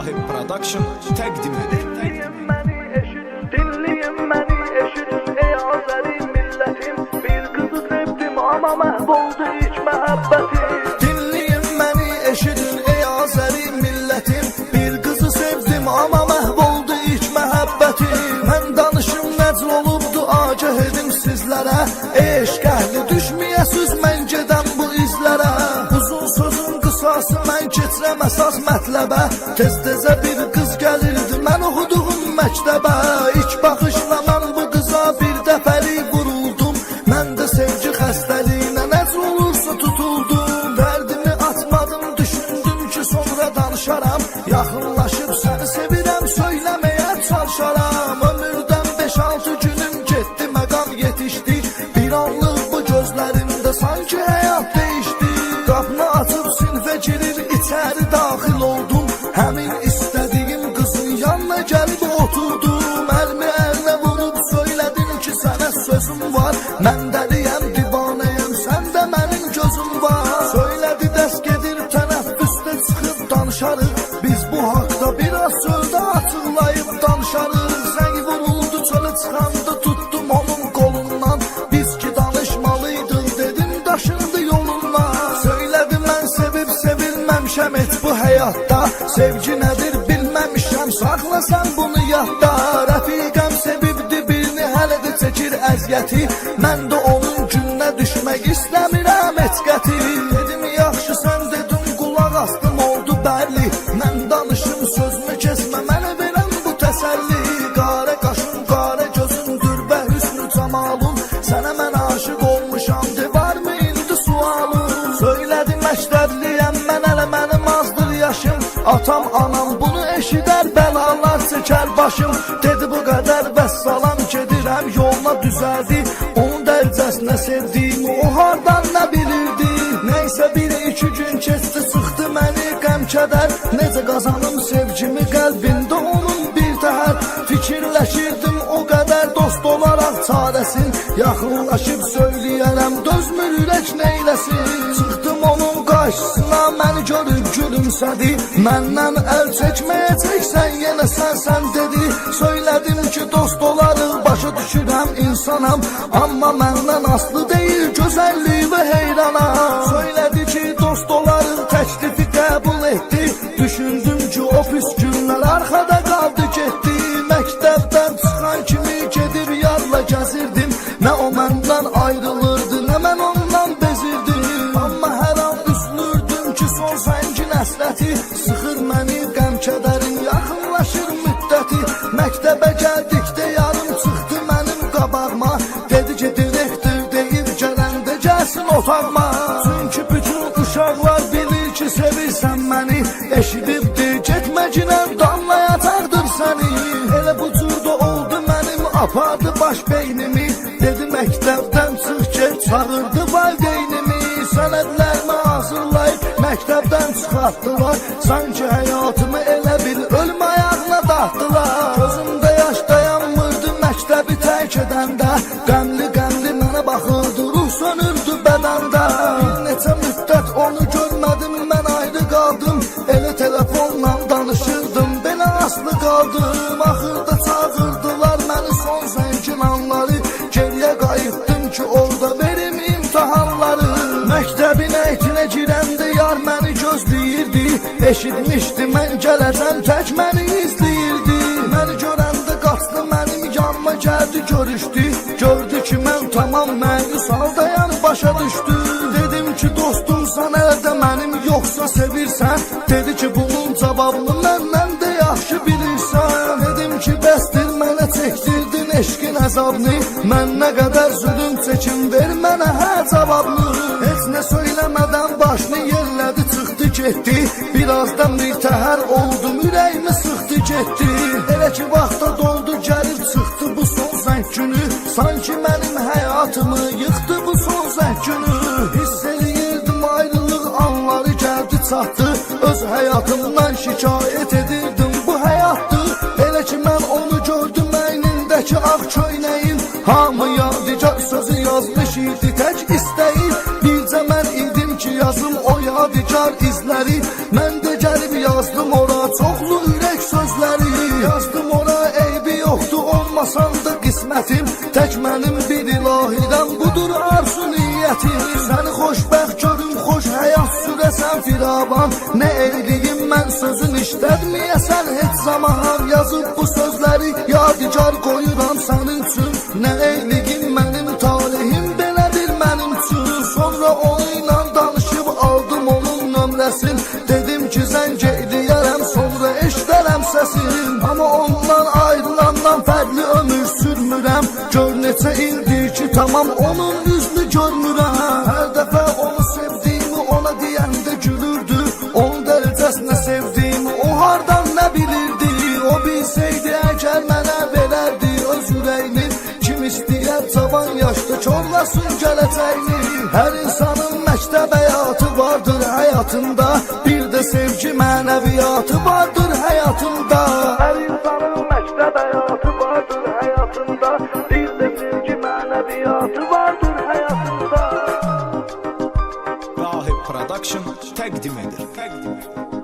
Rahib Production təqdim edir. Dinleyin beni eşidin ey Azeri milletim. Bir kızı sevdim ama mahvoldu hiç muhabbetim. Dinleyin beni eşidin ey Azeri milletim. Bir kızı sevdim ama mahvoldu hiç muhabbetim. Ben danışım necr olubdu agah edim sizlere. Eşq əhli düşməyəsiz mən gedəm bu izlərə. Uzun sözün qısası mən keçirəm əsas mətləbə. Tez-tezə bir qız gəlirdi mən oxuduğum məktəbə. İlk baxışla mən bu qıza bir dəfəlik vuruldum. Mən də sevgi xəstəliyinə necə olursa tutuldum. Dərdimi atmadım, düşündüm ki sonra danışaram. Yaxınlaşıb səni sevirəm, söyləməyə çalışaram. Ömürdən 5-6 günüm getdi, məqam yetişdi. Bir anlıq bu gözlərimdə sanki həyat değişdi. Qapını açıb sinfə girir, içəri daxil oldum. Həmin istədiyim qızın yanına gəlib oturdum. Əlmi əlinə vurub söylədim ki sənə sözüm var. Mən dəliyəm, divanəyəm, səndə mənim gözüm var. Söylədi dəst gedir, tənəffüsdə çıxıb danışarıq. Biz bu haqda biraz sözdə açıqlayıb danışarıq. Zəng vuruldu, çölə çıxanda tutdum onun qolundan. Biz ki danışmalıydıq dedim, daşındı yolundan. Söylədi mən sevib sevilməmişəm heç bu həyatda. Sevgi nədir bilməmişəm, saxla sən bunu yadda. Rəfiqəm sevibdi birini, hələ də çəkir əziyyəti. Mən də onun gününə düşmək istəmirəm heç qəti. Dedim yaxşı sən dedim, qulaq astım oldu bəlli. Mən danışım sözümü kesmə, mənə verəm bu təsəlli. Qara qaşın, qara gözündür və hüsnü camalın. Sənə mən aşıq olmuşam, de varmı indi sualım. Söylədi məktəbliyəm mən, hələ mənim azdır yaşım. Atam, anam bunu eşidər, bəlalar çəkər başım. Dedi bu qədər vəssalam, gedirəm yoluna düzəldi. Onun dərcəsinə sevdiyimi o hardan nə bilirdi. Neysə 1-2 gün keçdi, çıxdı məni qəm kədər. Necə qazanım sevgimi qəlbində onun bir təhər. Fikirləşirdim o qədər dost olaraq çarəsin. Yaxınlaşıb söyləyərəm, dözmür ürək neyləsin. Çıxdım onun qarşısına, məni görüb gülümsədi. Məndən əl çəkməyəcəksən, yenə sən dedi. Söylədim ki dost olarıq, başa düşürəm insanam. Amma məndən aslı deyil, gözəlliyi və heyranam. Söylədi ki dost olarıq, təklifi qəbul etdi. Düşündüm ki o pis günlər arxada qaldı getdi. Məktəbdən çıxan kimi gedib yarla gəzirdim. Nə o məndən ayrılırdı, nə mən ondan bezirdim. Amma hər an üzülürdüm ki son zəngin əsləti. Sıxır məni qəm kədərin, yaxınlaşır müddəti. Məktəbə gəldikdə yarım çıxdı mənim qabağıma. Dedi ki direktor deyir gələndə gəlsin otağıma. Çünki bütün uşaqlar bilir ki sevirsən məni. Eşidibdi getməcinə danlayacaqdır səni. Elə bu cürdə oldu mənim, apardı baş beynimi. Dedi məktəbdən çıx get, çağırdı valideynimi. Sənədlərimi hazırlayıb məktəbdən çıxartdılar. Sanki həyatımı elə bir ölüm ayağına dağıtdılar. Gözümdə yaş dayanmırdı məktəbi tərk edəndə. Qəmli-qəmli mənə baxırdı, ruh sönürdü bədəndə. Bir neçə müddət onu görmədim, mən ayrı qaldım. Elə telefonla danışırdım, belə aslı qaldım. Axırda çağırdılar məni son zəngin anları. Geriyə qayıtdım ki orada verim imtahanları. Məktəbin əytinə girəndə yar məni gözləyirdi. Eşitmişdi mən gələcəm, tək məni izləyirdi. Məni görəndə qaçdı mənim yanıma gəldi görüşdü. Gördü ki mən tamam məyus haldayam, başa düşdü. Dedim ki dostum sən əldə mənim yoxsa sevirsən. Dedi ki bunun cavabını məndən də yaxşı bilirsən. Dedim ki bəsdir mənə çəkdirdin eşqin əzabını. Mən nə qədər zülüm çəkin ver mənə hər cavabını. Heç nə söyləmədən başını yerlədi, çıxdı getdi. Birazdan bir təhər oldum, ürəyimi sıxdı getdi. Elə ki vaxta doldu gəlib çıxdı bu son zəng günü. Sanki mənim həyatımı yıxdı bu son zəng günü. Hiss eləyirdim ayrılıq anları gəldi çatdı. Öz həyatımdan şikayət edirdim, bu həyatdır. Elə ki mən onu gördüm əynindəki ağ köynəyin. Hamı yadigar sözü yazmış idi tək istəyir. Bircə mən idim ki yazım o yadigar izləri. Mən də gəlib yazdım ora çoxlu bir ilahiden, budur arzu niyetim. Seni xoşbəxt görüm, xoş həyat sürəsən firavan. Ne eyliyim mən sözün işlətməyəsən heç zaman. Yazıb bu sözləri yadigar qoyuram sənin üçün. Ne eyliyim mənim talihim belədir mənim üçün. Sonra onunla danışıb aldım onun nömrəsin. Dedim ki zəng eləyərəm, sonra eşlərəm səsin. Amma ondan ayrılandan fərqli ömür sürmürəm. Gör neçə ildir ki tamam onun üzünü görmürəm. Hər dəfə onu sevdiyimi ona deyəndə gülürdü. Onu dərəcəsinə sevdiyimi o hardan nə bilirdi. O bilseydi əgər mənə verərdi öz ürəyini. Kim istəyər cavan yaşda korlasın gələcəyini. Hər insanın məktəb həyatı vardır həyatında. Bir də sevgi mənəviyyatı vardır həyatında. Hər insanın məktəb həyatı vardır həyatında. Bir də sevgi mənəviyyatı vardır həyatında. Rahib Production təqdim edir.